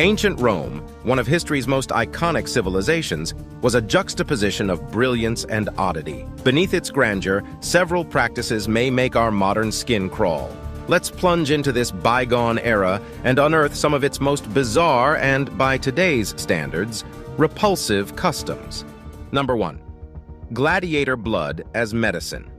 Ancient Rome, one of history's most iconic civilizations, was a juxtaposition of brilliance and oddity. Beneath its grandeur, several practices may make our modern skin crawl. Let's plunge into this bygone era and unearth some of its most bizarre and, by today's standards, repulsive customs. Number 1. Gladiator blood as medicine.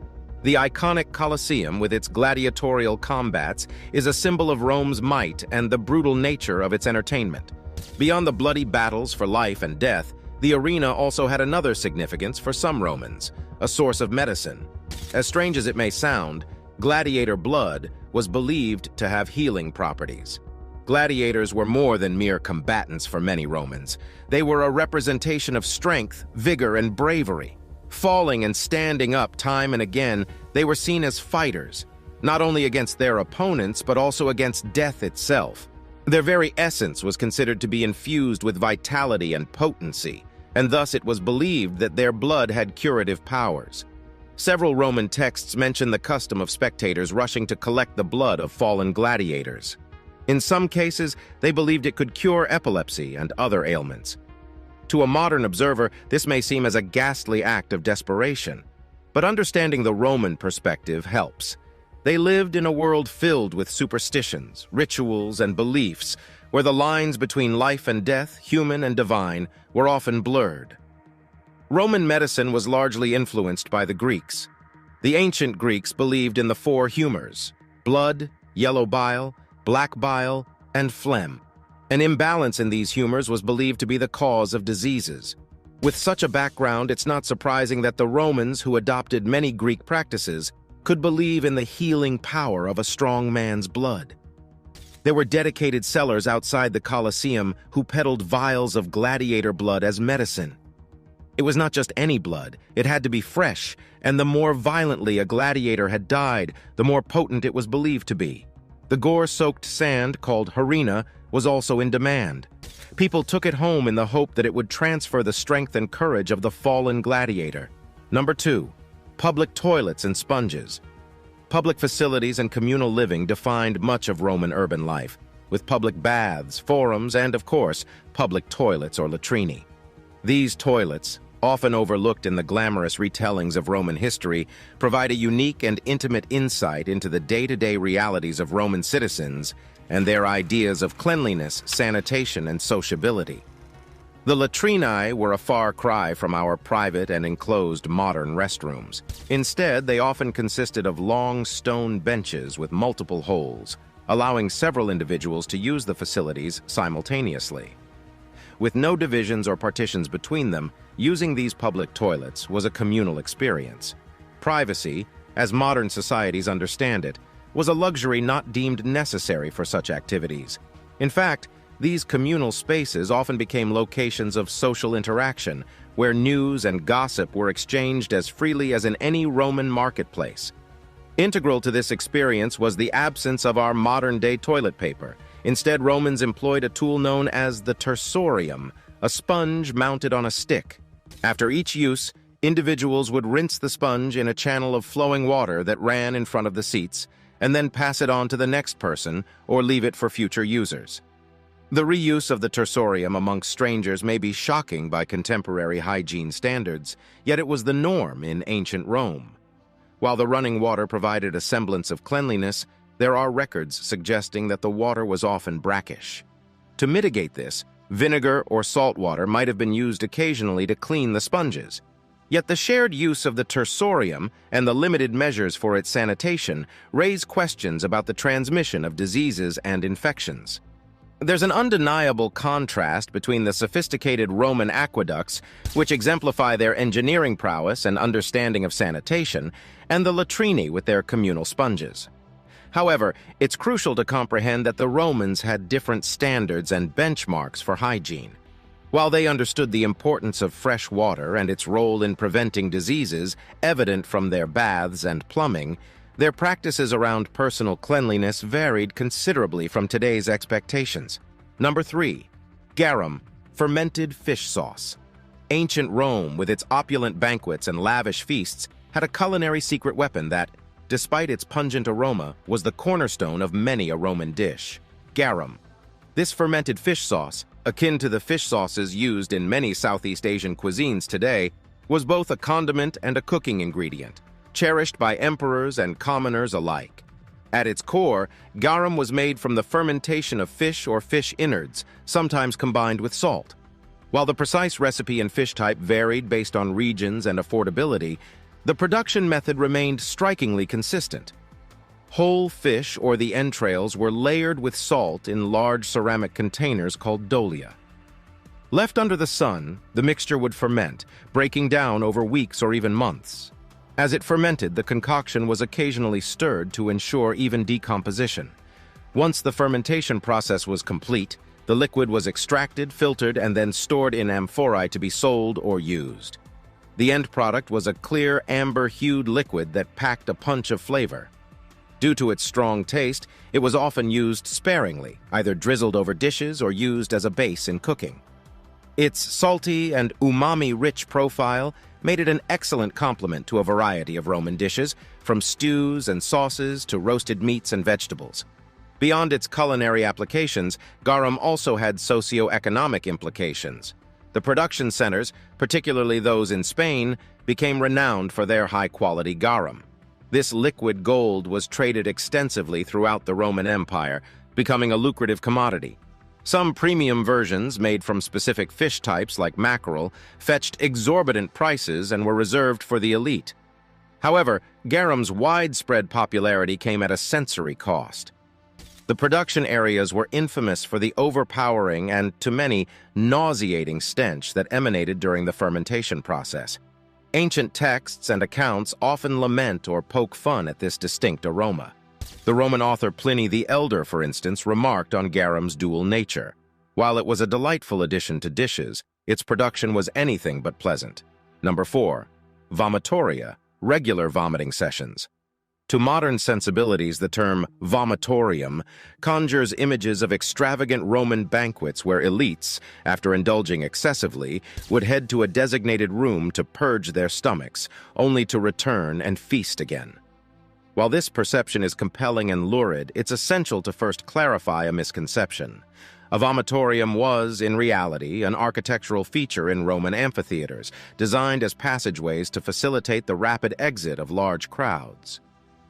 The iconic Colosseum, with its gladiatorial combats, is a symbol of Rome's might and the brutal nature of its entertainment. Beyond the bloody battles for life and death, the arena also had another significance for some Romans, a source of medicine. As strange as it may sound, gladiator blood was believed to have healing properties. Gladiators were more than mere combatants for many Romans. They were a representation of strength, vigor, and bravery. Falling and standing up time and again, they were seen as fighters, not only against their opponents, but also against death itself. Their very essence was considered to be infused with vitality and potency, and thus it was believed that their blood had curative powers. Several Roman texts mention the custom of spectators rushing to collect the blood of fallen gladiators. In some cases, they believed it could cure epilepsy and other ailments. To a modern observer, this may seem as a ghastly act of desperation, but understanding the Roman perspective helps. They lived in a world filled with superstitions, rituals, and beliefs, where the lines between life and death, human and divine, were often blurred. Roman medicine was largely influenced by the Greeks. The ancient Greeks believed in the four humors: blood, yellow bile, black bile, and phlegm. An imbalance in these humors was believed to be the cause of diseases. With such a background, it's not surprising that the Romans, who adopted many Greek practices, could believe in the healing power of a strong man's blood. There were dedicated sellers outside the Colosseum who peddled vials of gladiator blood as medicine. It was not just any blood, it had to be fresh, and the more violently a gladiator had died, the more potent it was believed to be. The gore-soaked sand, called harina, was also in demand. People took it home in the hope that it would transfer the strength and courage of the fallen gladiator. Number 2. Public toilets and sponges. Public facilities and communal living defined much of Roman urban life, with public baths, forums, and, of course, public toilets or latrini. These toilets, often overlooked in the glamorous retellings of Roman history, provide a unique and intimate insight into the day-to-day realities of Roman citizens and their ideas of cleanliness, sanitation, and sociability. The latrini were a far cry from our private and enclosed modern restrooms. Instead, they often consisted of long stone benches with multiple holes, allowing several individuals to use the facilities simultaneously. With no divisions or partitions between them, using these public toilets was a communal experience. Privacy, as modern societies understand it, was a luxury not deemed necessary for such activities. In fact, these communal spaces often became locations of social interaction, where news and gossip were exchanged as freely as in any Roman marketplace. Integral to this experience was the absence of our modern-day toilet paper. Instead, Romans employed a tool known as the tersorium, a sponge mounted on a stick. After each use, individuals would rinse the sponge in a channel of flowing water that ran in front of the seats, and then pass it on to the next person or leave it for future users. The reuse of the tersorium amongst strangers may be shocking by contemporary hygiene standards, yet it was the norm in ancient Rome. While the running water provided a semblance of cleanliness, there are records suggesting that the water was often brackish. To mitigate this, vinegar or salt water might have been used occasionally to clean the sponges. Yet the shared use of the tersorium and the limited measures for its sanitation raise questions about the transmission of diseases and infections. There's an undeniable contrast between the sophisticated Roman aqueducts, which exemplify their engineering prowess and understanding of sanitation, and the latrini with their communal sponges. However, it's crucial to comprehend that the Romans had different standards and benchmarks for hygiene. While they understood the importance of fresh water and its role in preventing diseases evident from their baths and plumbing, their practices around personal cleanliness varied considerably from today's expectations. Number 3. Garum, fermented fish sauce. Ancient Rome, with its opulent banquets and lavish feasts, had a culinary secret weapon that, despite its pungent aroma, was the cornerstone of many a Roman dish: garum. This fermented fish sauce, akin to the fish sauces used in many Southeast Asian cuisines today, was both a condiment and a cooking ingredient, cherished by emperors and commoners alike. At its core, garam was made from the fermentation of fish or fish innards, sometimes combined with salt. While the precise recipe and fish type varied based on regions and affordability, the production method remained strikingly consistent. Whole fish or the entrails were layered with salt in large ceramic containers called dolia. Left under the sun, the mixture would ferment, breaking down over weeks or even months. As it fermented, the concoction was occasionally stirred to ensure even decomposition. Once the fermentation process was complete, the liquid was extracted, filtered, and then stored in amphorae to be sold or used. The end product was a clear, amber-hued liquid that packed a punch of flavor. Due to its strong taste, it was often used sparingly, either drizzled over dishes or used as a base in cooking. Its salty and umami-rich profile made it an excellent complement to a variety of Roman dishes, from stews and sauces to roasted meats and vegetables. Beyond its culinary applications, garam also had socio-economic implications. The production centers, particularly those in Spain, became renowned for their high-quality garam. This liquid gold was traded extensively throughout the Roman Empire, becoming a lucrative commodity. Some premium versions, made from specific fish types like mackerel, fetched exorbitant prices and were reserved for the elite. However, garam's widespread popularity came at a sensory cost. The production areas were infamous for the overpowering and, to many, nauseating stench that emanated during the fermentation process. Ancient texts and accounts often lament or poke fun at this distinct aroma. The Roman author Pliny the Elder, for instance, remarked on garam's dual nature. While it was a delightful addition to dishes, its production was anything but pleasant. Number 4. Vomitoria, regular vomiting sessions. To modern sensibilities, the term vomitorium conjures images of extravagant Roman banquets where elites, after indulging excessively, would head to a designated room to purge their stomachs, only to return and feast again. While this perception is compelling and lurid, it's essential to first clarify a misconception. A vomitorium was, in reality, an architectural feature in Roman amphitheaters, designed as passageways to facilitate the rapid exit of large crowds.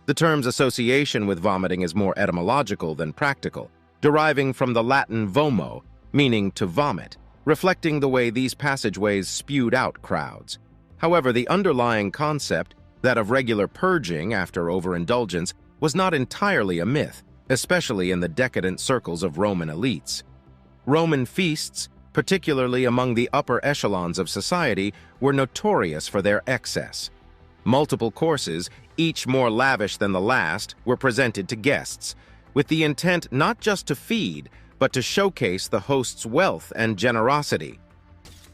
The term's association with vomiting is more etymological than practical, deriving from the Latin vomo, meaning to vomit, reflecting the way these passageways spewed out crowds. However, the underlying concept, that of regular purging after overindulgence, was not entirely a myth, especially in the decadent circles of Roman elites. Roman feasts, particularly among the upper echelons of society, were notorious for their excess. Multiple courses, each more lavish than the last, were presented to guests, with the intent not just to feed, but to showcase the host's wealth and generosity.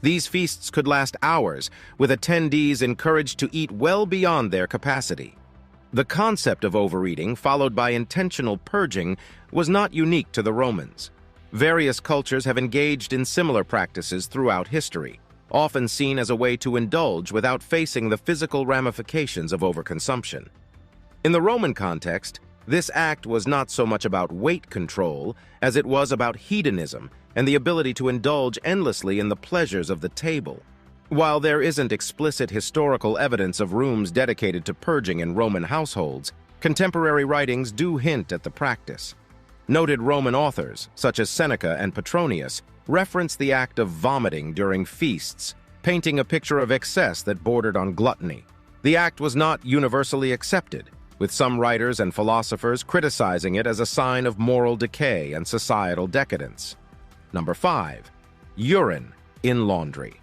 These feasts could last hours, with attendees encouraged to eat well beyond their capacity. The concept of overeating, followed by intentional purging, was not unique to the Romans. Various cultures have engaged in similar practices throughout history, often seen as a way to indulge without facing the physical ramifications of overconsumption. In the Roman context, this act was not so much about weight control as it was about hedonism and the ability to indulge endlessly in the pleasures of the table. While there isn't explicit historical evidence of rooms dedicated to purging in Roman households, contemporary writings do hint at the practice. Noted Roman authors, such as Seneca and Petronius, reference the act of vomiting during feasts, painting a picture of excess that bordered on gluttony. The act was not universally accepted, with some writers and philosophers criticizing it as a sign of moral decay and societal decadence. Number 5. Urine in laundry.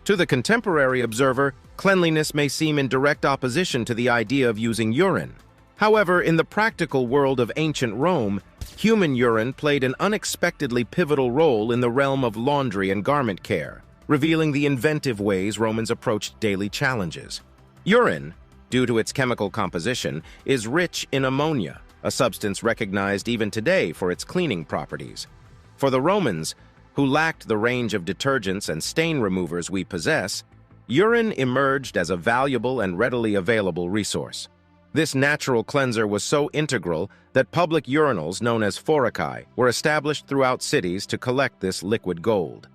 To the contemporary observer, cleanliness may seem in direct opposition to the idea of using urine. However, in the practical world of ancient Rome, human urine played an unexpectedly pivotal role in the realm of laundry and garment care, revealing the inventive ways Romans approached daily challenges. Urine, due to its chemical composition, is rich in ammonia, a substance recognized even today for its cleaning properties. For the Romans, who lacked the range of detergents and stain removers we possess, urine emerged as a valuable and readily available resource. This natural cleanser was so integral that public urinals known as foricai were established throughout cities to collect this liquid gold.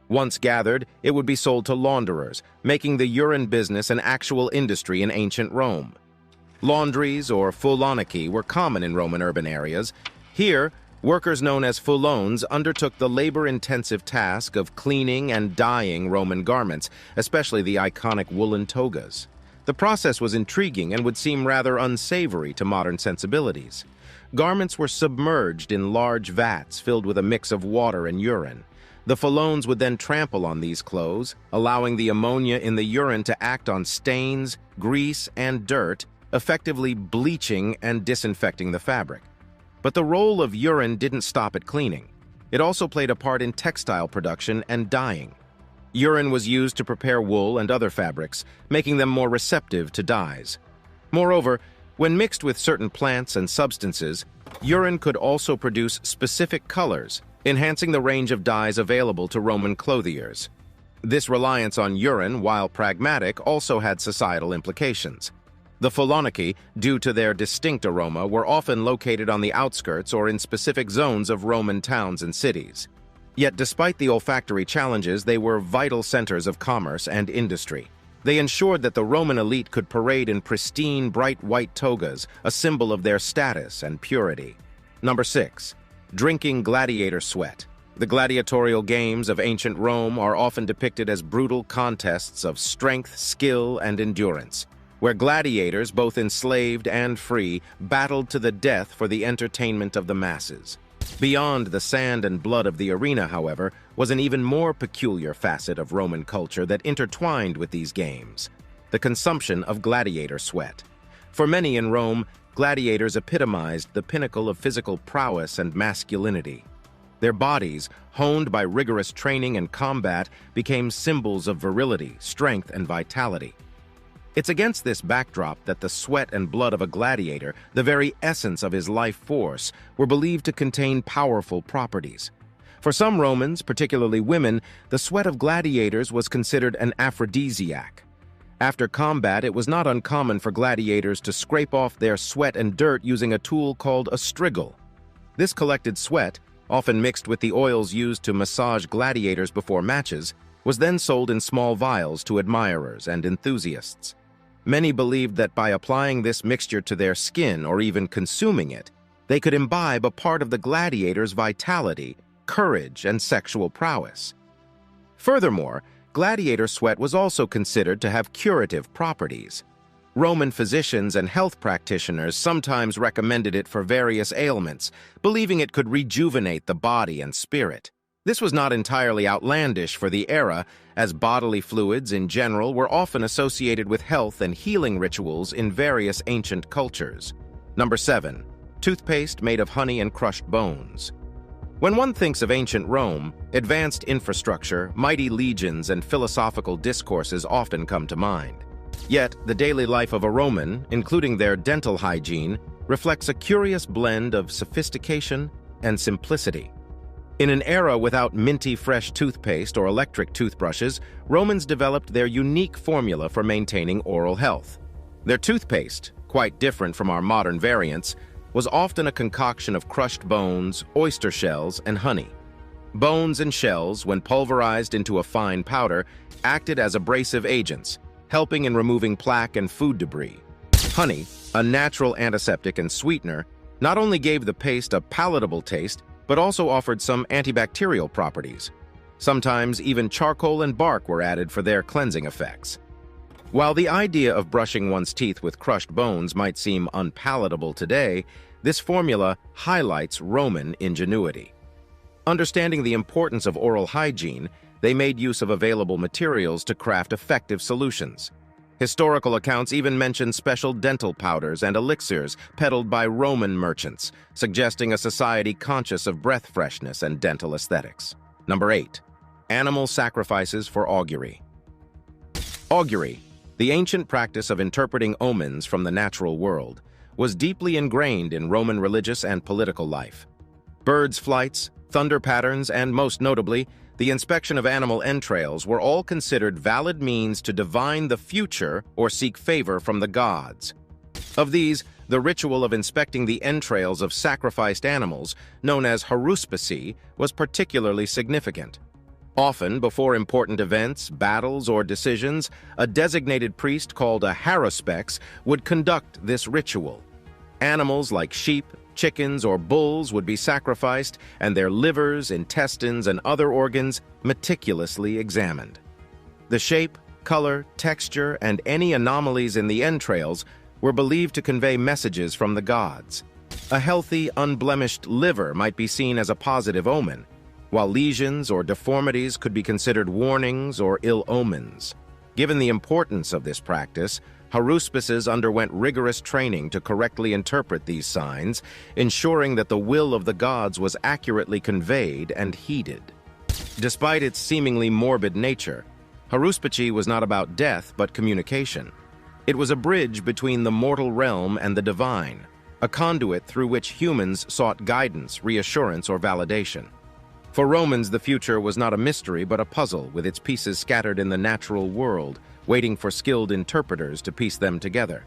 Once gathered, it would be sold to launderers, making the urine business an actual industry in ancient Rome. Laundries, or fulonici, were common in Roman urban areas. Here, workers known as fulones undertook the labor-intensive task of cleaning and dyeing Roman garments, especially the iconic woolen togas. The process was intriguing and would seem rather unsavory to modern sensibilities. Garments were submerged in large vats filled with a mix of water and urine. The fulones would then trample on these clothes, allowing the ammonia in the urine to act on stains, grease, and dirt, effectively bleaching and disinfecting the fabric. But the role of urine didn't stop at cleaning. It also played a part in textile production and dyeing. Urine was used to prepare wool and other fabrics, making them more receptive to dyes. Moreover, when mixed with certain plants and substances, urine could also produce specific colors, enhancing the range of dyes available to Roman clothiers. This reliance on urine, while pragmatic, also had societal implications. The fulonici, due to their distinct aroma, were often located on the outskirts or in specific zones of Roman towns and cities. Yet despite the olfactory challenges, they were vital centers of commerce and industry. They ensured that the Roman elite could parade in pristine, bright white togas, a symbol of their status and purity. Number 6. Drinking gladiator sweat. The gladiatorial games of ancient Rome are often depicted as brutal contests of strength, skill, and endurance, where gladiators, both enslaved and free, battled to the death for the entertainment of the masses. Beyond the sand and blood of the arena, however, was an even more peculiar facet of Roman culture that intertwined with these games: the consumption of gladiator sweat. For many in Rome, gladiators epitomized the pinnacle of physical prowess and masculinity. Their bodies, honed by rigorous training and combat, became symbols of virility, strength, and vitality. It's against this backdrop that the sweat and blood of a gladiator, the very essence of his life force, were believed to contain powerful properties. For some Romans, particularly women, the sweat of gladiators was considered an aphrodisiac. After combat, it was not uncommon for gladiators to scrape off their sweat and dirt using a tool called a strigil. This collected sweat, often mixed with the oils used to massage gladiators before matches, was then sold in small vials to admirers and enthusiasts. Many believed that by applying this mixture to their skin or even consuming it, they could imbibe a part of the gladiator's vitality, courage, and sexual prowess. Furthermore, gladiator sweat was also considered to have curative properties. Roman physicians and health practitioners sometimes recommended it for various ailments, believing it could rejuvenate the body and spirit. This was not entirely outlandish for the era, as bodily fluids in general were often associated with health and healing rituals in various ancient cultures. Number 7. Toothpaste made of honey and crushed bones. When one thinks of ancient Rome, advanced infrastructure, mighty legions, and philosophical discourses often come to mind. Yet, the daily life of a Roman, including their dental hygiene, reflects a curious blend of sophistication and simplicity. In an era without minty fresh toothpaste or electric toothbrushes, Romans developed their unique formula for maintaining oral health. Their toothpaste, quite different from our modern variants, was often a concoction of crushed bones, oyster shells, and honey. Bones and shells, when pulverized into a fine powder, acted as abrasive agents, helping in removing plaque and food debris. Honey, a natural antiseptic and sweetener, not only gave the paste a palatable taste, but also offered some antibacterial properties. Sometimes even charcoal and bark were added for their cleansing effects. While the idea of brushing one's teeth with crushed bones might seem unpalatable today, this formula highlights Roman ingenuity. Understanding the importance of oral hygiene, they made use of available materials to craft effective solutions. Historical accounts even mention special dental powders and elixirs peddled by Roman merchants, suggesting a society conscious of breath freshness and dental aesthetics. Number 8. Animal sacrifices for augury. Augury, the ancient practice of interpreting omens from the natural world, was deeply ingrained in Roman religious and political life. Birds' flights, thunder patterns, and most notably, the inspection of animal entrails were all considered valid means to divine the future or seek favor from the gods. Of these, the ritual of inspecting the entrails of sacrificed animals, known as haruspicy, was particularly significant. Often, before important events, battles, or decisions, a designated priest called a haruspex would conduct this ritual. Animals like sheep, chickens, or bulls would be sacrificed, and their livers, intestines, and other organs meticulously examined. The shape, color, texture, and any anomalies in the entrails were believed to convey messages from the gods. A healthy, unblemished liver might be seen as a positive omen, while lesions or deformities could be considered warnings or ill omens. Given the importance of this practice, haruspices underwent rigorous training to correctly interpret these signs, ensuring that the will of the gods was accurately conveyed and heeded. Despite its seemingly morbid nature, haruspicy was not about death but communication. It was a bridge between the mortal realm and the divine, a conduit through which humans sought guidance, reassurance, or validation. For Romans, the future was not a mystery but a puzzle, with its pieces scattered in the natural world, waiting for skilled interpreters to piece them together.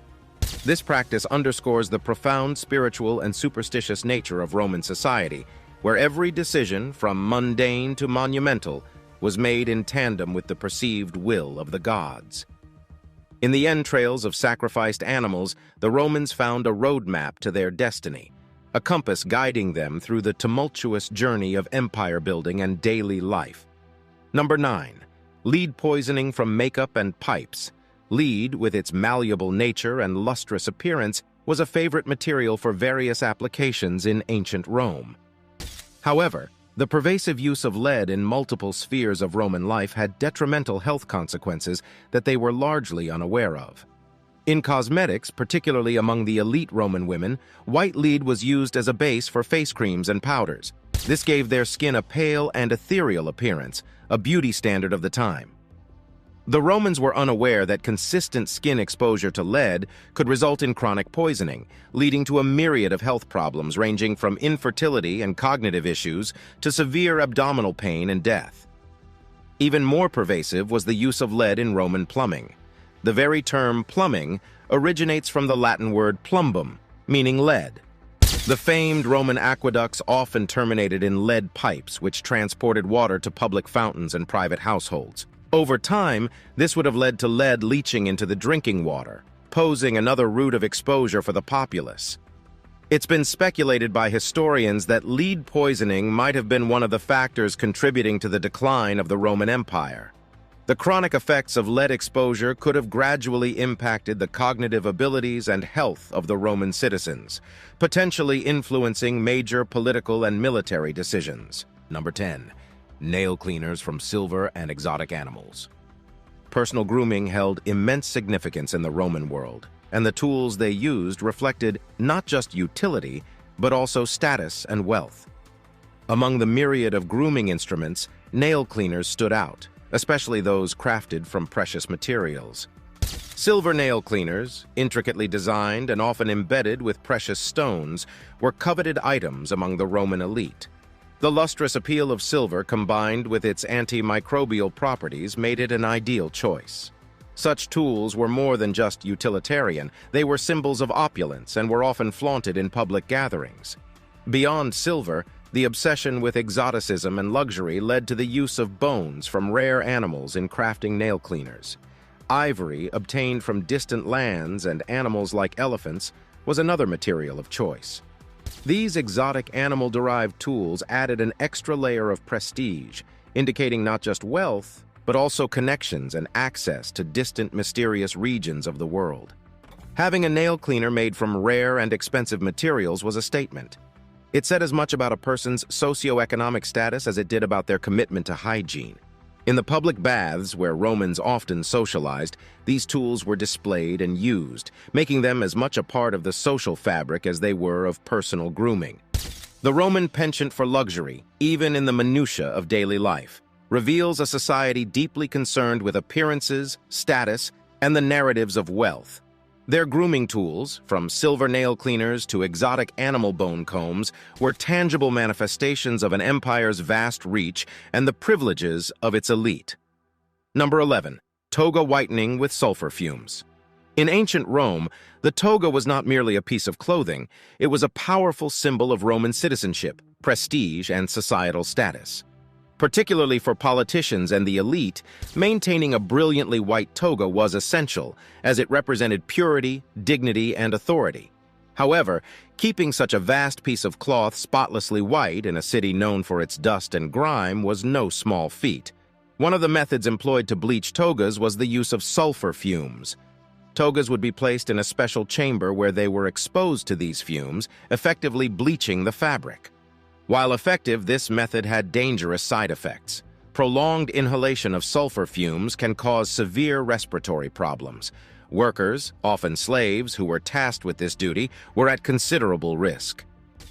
This practice underscores the profound spiritual and superstitious nature of Roman society, where every decision, from mundane to monumental, was made in tandem with the perceived will of the gods. In the entrails of sacrificed animals, the Romans found a roadmap to their destiny, a compass guiding them through the tumultuous journey of empire building and daily life. Number 9. Lead poisoning from makeup and pipes. Lead, with its malleable nature and lustrous appearance, was a favorite material for various applications in ancient Rome. However, the pervasive use of lead in multiple spheres of Roman life had detrimental health consequences that they were largely unaware of. In cosmetics, particularly among the elite Roman women, white lead was used as a base for face creams and powders. This gave their skin a pale and ethereal appearance, a beauty standard of the time. The Romans were unaware that consistent skin exposure to lead could result in chronic poisoning, leading to a myriad of health problems ranging from infertility and cognitive issues to severe abdominal pain and death. Even more pervasive was the use of lead in Roman plumbing. The very term plumbing originates from the Latin word plumbum, meaning lead. The famed Roman aqueducts often terminated in lead pipes, which transported water to public fountains and private households. Over time, this would have led to lead leaching into the drinking water, posing another route of exposure for the populace. It's been speculated by historians that lead poisoning might have been one of the factors contributing to the decline of the Roman Empire. The chronic effects of lead exposure could have gradually impacted the cognitive abilities and health of the Roman citizens, potentially influencing major political and military decisions. Number 10. Nail cleaners from silver and exotic animals. Personal grooming held immense significance in the Roman world, and the tools they used reflected not just utility, but also status and wealth. Among the myriad of grooming instruments, nail cleaners stood out, especially those crafted from precious materials. Silver nail cleaners, intricately designed and often embedded with precious stones, were coveted items among the Roman elite. The lustrous appeal of silver combined with its antimicrobial properties made it an ideal choice. Such tools were more than just utilitarian, they were symbols of opulence and were often flaunted in public gatherings. Beyond silver, the obsession with exoticism and luxury led to the use of bones from rare animals in crafting nail cleaners. Ivory, obtained from distant lands, and animals like elephants, was another material of choice. These exotic animal-derived tools added an extra layer of prestige, indicating not just wealth, but also connections and access to distant, mysterious regions of the world. Having a nail cleaner made from rare and expensive materials was a statement. It said as much about a person's socioeconomic status as it did about their commitment to hygiene. In the public baths, where Romans often socialized, these tools were displayed and used, making them as much a part of the social fabric as they were of personal grooming. The Roman penchant for luxury, even in the minutiae of daily life, reveals a society deeply concerned with appearances, status, and the narratives of wealth. Their grooming tools, from silver nail cleaners to exotic animal bone combs, were tangible manifestations of an empire's vast reach and the privileges of its elite. Number 11. Toga whitening with sulfur fumes. In ancient Rome, the toga was not merely a piece of clothing, it was a powerful symbol of Roman citizenship, prestige, and societal status. Particularly for politicians and the elite, maintaining a brilliantly white toga was essential, as it represented purity, dignity, and authority. However, keeping such a vast piece of cloth spotlessly white in a city known for its dust and grime was no small feat. One of the methods employed to bleach togas was the use of sulfur fumes. Togas would be placed in a special chamber where they were exposed to these fumes, effectively bleaching the fabric. While effective, this method had dangerous side effects. Prolonged inhalation of sulfur fumes can cause severe respiratory problems. Workers, often slaves, who were tasked with this duty, were at considerable risk.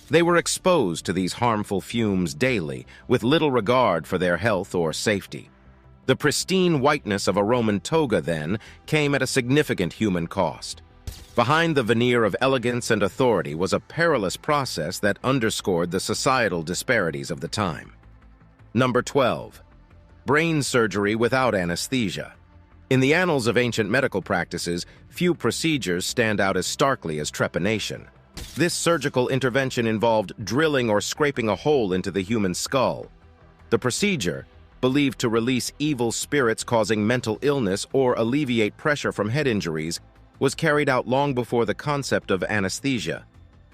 They were exposed to these harmful fumes daily, with little regard for their health or safety. The pristine whiteness of a Roman toga, then, came at a significant human cost. Behind the veneer of elegance and authority was a perilous process that underscored the societal disparities of the time. Number 12. Brain surgery without anesthesia. In the annals of ancient medical practices, few procedures stand out as starkly as trepanation. This surgical intervention involved drilling or scraping a hole into the human skull. The procedure, believed to release evil spirits causing mental illness or alleviate pressure from head injuries, was carried out long before the concept of anesthesia.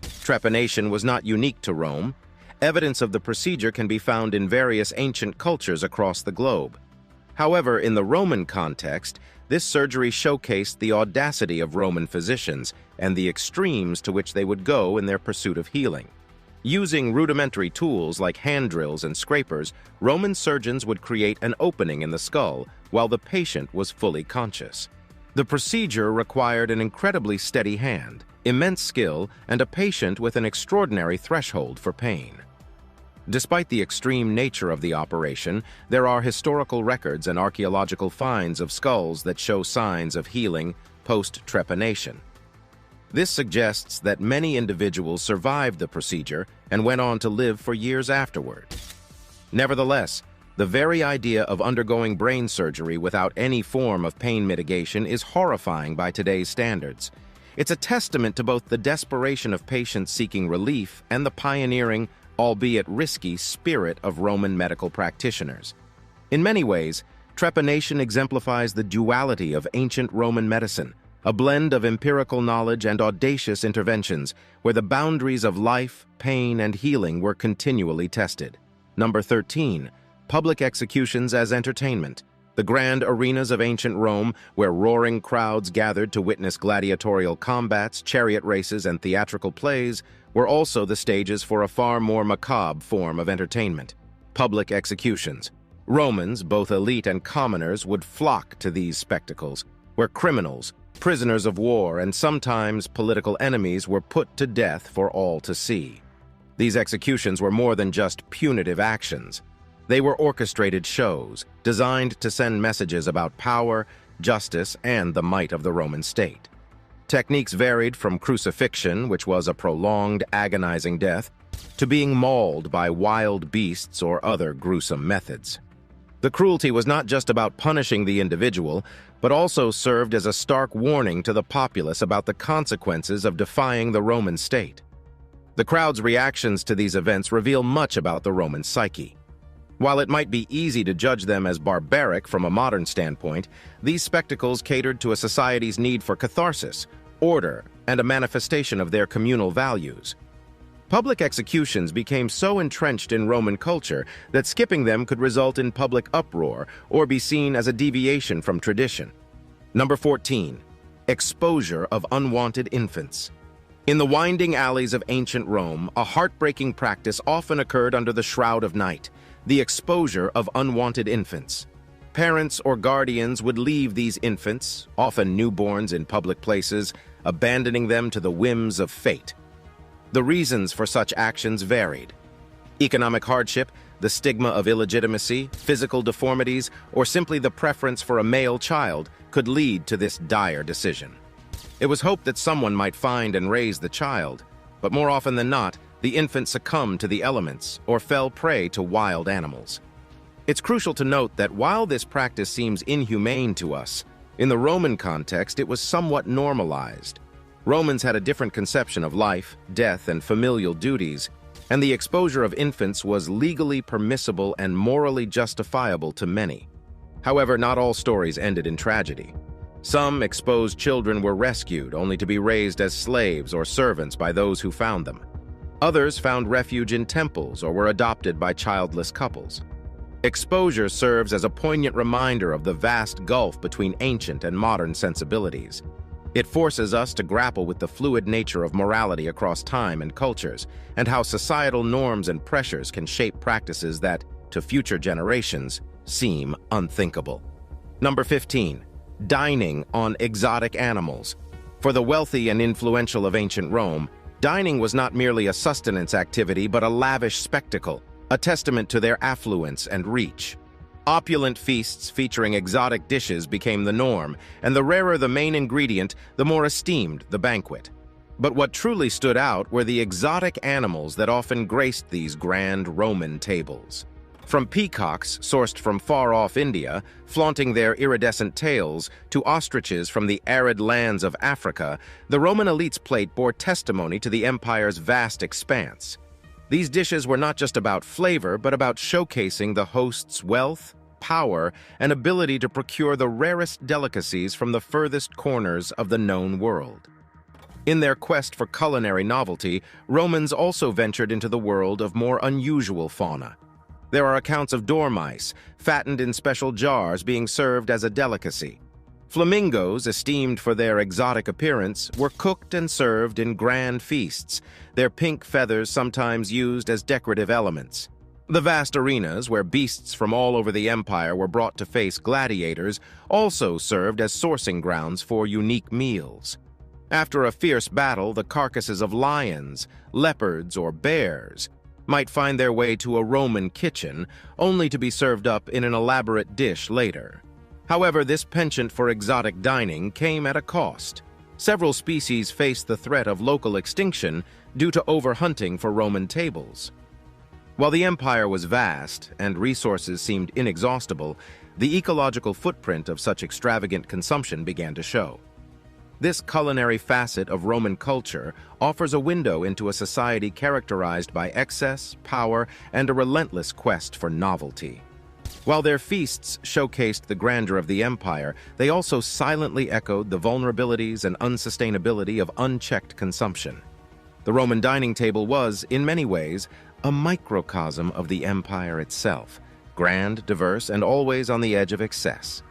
Trepanation was not unique to Rome. Evidence of the procedure can be found in various ancient cultures across the globe. However, in the Roman context, this surgery showcased the audacity of Roman physicians and the extremes to which they would go in their pursuit of healing. Using rudimentary tools like hand drills and scrapers, Roman surgeons would create an opening in the skull while the patient was fully conscious. The procedure required an incredibly steady hand, immense skill, and a patient with an extraordinary threshold for pain. Despite the extreme nature of the operation, there are historical records and archaeological finds of skulls that show signs of healing post-trepanation. This suggests that many individuals survived the procedure and went on to live for years afterward. Nevertheless, the very idea of undergoing brain surgery without any form of pain mitigation is horrifying by today's standards. It's a testament to both the desperation of patients seeking relief and the pioneering, albeit risky, spirit of Roman medical practitioners. In many ways, trepanation exemplifies the duality of ancient Roman medicine, a blend of empirical knowledge and audacious interventions where the boundaries of life, pain, and healing were continually tested. Number 13. Public executions as entertainment. The grand arenas of ancient Rome, where roaring crowds gathered to witness gladiatorial combats, chariot races, and theatrical plays, were also the stages for a far more macabre form of entertainment: public executions. Romans, both elite and commoners, would flock to these spectacles, where criminals, prisoners of war, and sometimes political enemies were put to death for all to see. These executions were more than just punitive actions. They were orchestrated shows, designed to send messages about power, justice, and the might of the Roman state. Techniques varied from crucifixion, which was a prolonged, agonizing death, to being mauled by wild beasts or other gruesome methods. The cruelty was not just about punishing the individual, but also served as a stark warning to the populace about the consequences of defying the Roman state. The crowd's reactions to these events reveal much about the Roman psyche. While it might be easy to judge them as barbaric from a modern standpoint, these spectacles catered to a society's need for catharsis, order, and a manifestation of their communal values. Public executions became so entrenched in Roman culture that skipping them could result in public uproar or be seen as a deviation from tradition. Number 14. Exposure of unwanted infants. In the winding alleys of ancient Rome, a heartbreaking practice often occurred under the shroud of night: the exposure of unwanted infants. Parents or guardians would leave these infants, often newborns, in public places, abandoning them to the whims of fate. The reasons for such actions varied. Economic hardship, the stigma of illegitimacy, physical deformities, or simply the preference for a male child could lead to this dire decision. It was hoped that someone might find and raise the child, but more often than not, the infant succumbed to the elements or fell prey to wild animals. It's crucial to note that while this practice seems inhumane to us, In the Roman context, it was somewhat normalized. Romans had a different conception of life, death, and familial duties, and the exposure of infants was legally permissible and morally justifiable to many. However, not all stories ended in tragedy. Some exposed children were rescued, only to be raised as slaves or servants by those who found them. Others found refuge in temples or were adopted by childless couples. Exposure serves as a poignant reminder of the vast gulf between ancient and modern sensibilities. It forces us to grapple with the fluid nature of morality across time and cultures, and how societal norms and pressures can shape practices that, to future generations, seem unthinkable. Number 15. Dining on exotic animals. For the wealthy and influential of ancient Rome, dining was not merely a sustenance activity but a lavish spectacle, a testament to their affluence and reach. Opulent feasts featuring exotic dishes became the norm, and the rarer the main ingredient, the more esteemed the banquet. But what truly stood out were the exotic animals that often graced these grand Roman tables. From peacocks sourced from far-off India, flaunting their iridescent tails, to ostriches from the arid lands of Africa, the Roman elite's plate bore testimony to the empire's vast expanse. These dishes were not just about flavor, but about showcasing the host's wealth, power, and ability to procure the rarest delicacies from the furthest corners of the known world. In their quest for culinary novelty, Romans also ventured into the world of more unusual fauna. There are accounts of dormice, fattened in special jars, being served as a delicacy. Flamingos, esteemed for their exotic appearance, were cooked and served in grand feasts, their pink feathers sometimes used as decorative elements. The vast arenas, where beasts from all over the empire were brought to face gladiators, also served as sourcing grounds for unique meals. After a fierce battle, the carcasses of lions, leopards, or bears might find their way to a Roman kitchen, only to be served up in an elaborate dish later. However, this penchant for exotic dining came at a cost. Several species faced the threat of local extinction due to overhunting for Roman tables. While the empire was vast and resources seemed inexhaustible, the ecological footprint of such extravagant consumption began to show. This culinary facet of Roman culture offers a window into a society characterized by excess, power, and a relentless quest for novelty. While their feasts showcased the grandeur of the empire, they also silently echoed the vulnerabilities and unsustainability of unchecked consumption. The Roman dining table was, in many ways, a microcosm of the empire itself, grand, diverse, and always on the edge of excess.